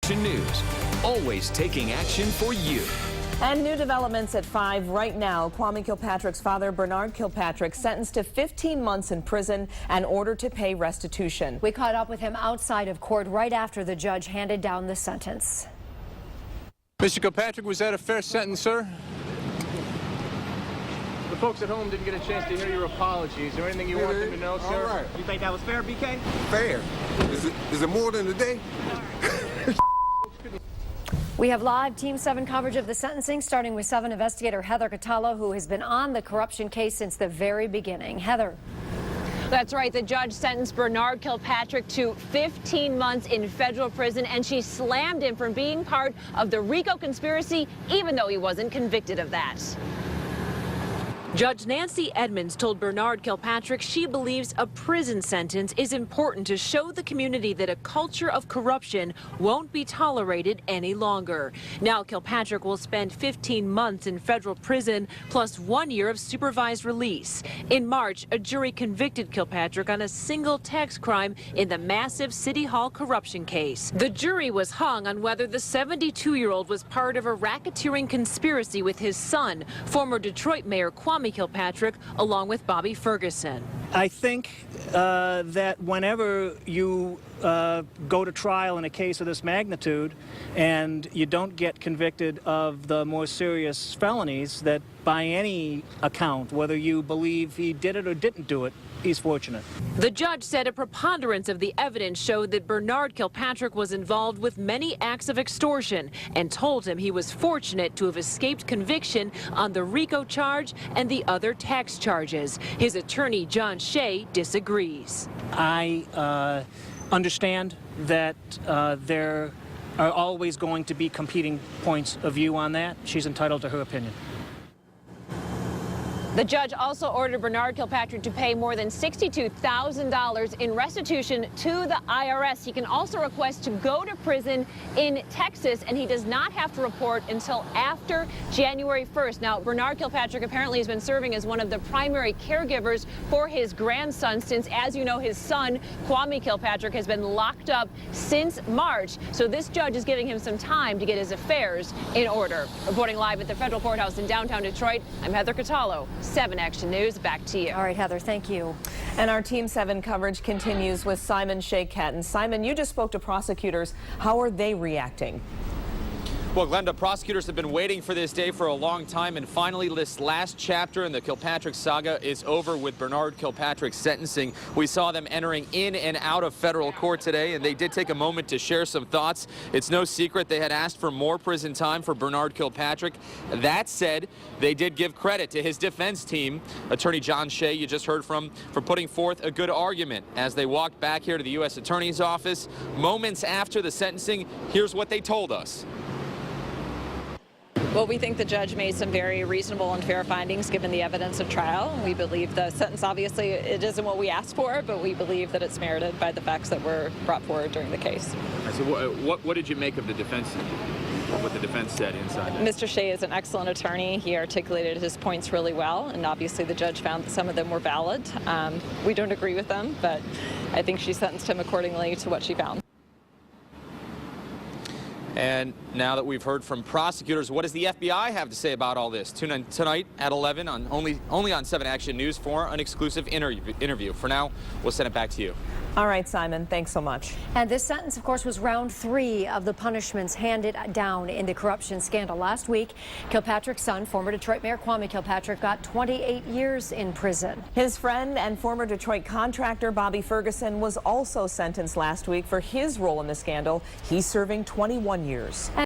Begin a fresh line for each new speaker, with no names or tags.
Action News, always taking action for you.
And new developments at 5 right now. Kwame Kilpatrick's father, Bernard Kilpatrick, sentenced to 15 months in prison and ordered to pay restitution.
We caught up with him outside of court right after the judge handed down the sentence.
Mr. Kilpatrick, was that a fair sentence, sir? The folks at home didn't get a chance to hear your apology. Is there anything you want them to know, sir?
All right.
You think that was fair, BK?
Fair. Is it more than a day?
We have live Team 7 coverage of the sentencing, starting with 7 investigator Heather Catallo, who has been on the corruption case since the very beginning. Heather.
That's right. The judge sentenced Bernard Kilpatrick to 15 months in federal prison, and she slammed him for being part of the RICO conspiracy, even though he wasn't convicted of that.
Judge Nancy Edmonds told Bernard Kilpatrick she believes a prison sentence is important to show the community that a culture of corruption won't be tolerated any longer. Now Kilpatrick will spend 15 months in federal prison plus 1 year of supervised release. In March, a jury convicted Kilpatrick on a single tax crime in the massive City Hall corruption case. The jury was hung on whether the 72-year-old was part of a racketeering conspiracy with his son, former Detroit Mayor Kwame Kilpatrick, along with Bobby Ferguson.
I think that whenever you go to trial in a case of this magnitude and you don't get convicted of the more serious felonies, that by any account, whether you believe he did it or didn't do it, he's fortunate.
The judge said a preponderance of the evidence showed that Bernard Kilpatrick was involved with many acts of extortion and told him he was fortunate to have escaped conviction on the RICO charge and the other tax charges. His attorney, John Shea, disagrees.
I understand that there are always going to be competing points of view on that. She's entitled to her opinion.
The judge also ordered Bernard Kilpatrick to pay more than $62,000 in restitution to the IRS. He can also request to go to prison in Texas, and he does not have to report until after January 1st. Now, Bernard Kilpatrick apparently has been serving as one of the primary caregivers for his grandson since, as you know, his son, Kwame Kilpatrick, has been locked up since March. So this judge is giving him some time to get his affairs in order. Reporting live at the federal courthouse in downtown Detroit, I'm Heather Catallo. 7 Action News, back to you.
All right, Heather, thank you.
And our Team 7 coverage continues with Simon Shaycat. And Simon, you just spoke to prosecutors. How are they reacting?
Well, Glenda, prosecutors have been waiting for this day for a long time, and finally this last chapter in the Kilpatrick saga is over with Bernard Kilpatrick's sentencing. We saw them entering in and out of federal court today, and they did take a moment to share some thoughts. It's no secret they had asked for more prison time for Bernard Kilpatrick. That said, they did give credit to his defense team, attorney John Shea, you just heard from, for putting forth a good argument. As they walked back here to the U.S. Attorney's Office, moments after the sentencing, here's what they told us.
Well, we think the judge made some very reasonable and fair findings given the evidence of trial. We believe the sentence, obviously, it isn't what we asked for, but we believe that it's merited by the facts that were brought forward during the case.
So what did you make of the defense, what the defense said inside that?
Mr. Shea is an excellent attorney. He articulated his points really well, and obviously the judge found that some of them were valid. We don't agree with them, but I think she sentenced him accordingly to what she found.
And now that we've heard from prosecutors, what does the FBI have to say about all this? Tune in tonight at 11 on only on 7 Action News for an exclusive interview. For now, we'll send it back to you.
All right, Simon, thanks so much.
And this sentence, of course, was round 3 of the punishments handed down in the corruption scandal. Last week, Kilpatrick's son, former Detroit Mayor Kwame Kilpatrick, got 28 years in prison.
His friend and former Detroit contractor Bobby Ferguson was also sentenced last week for his role in the scandal. He's serving 21 years.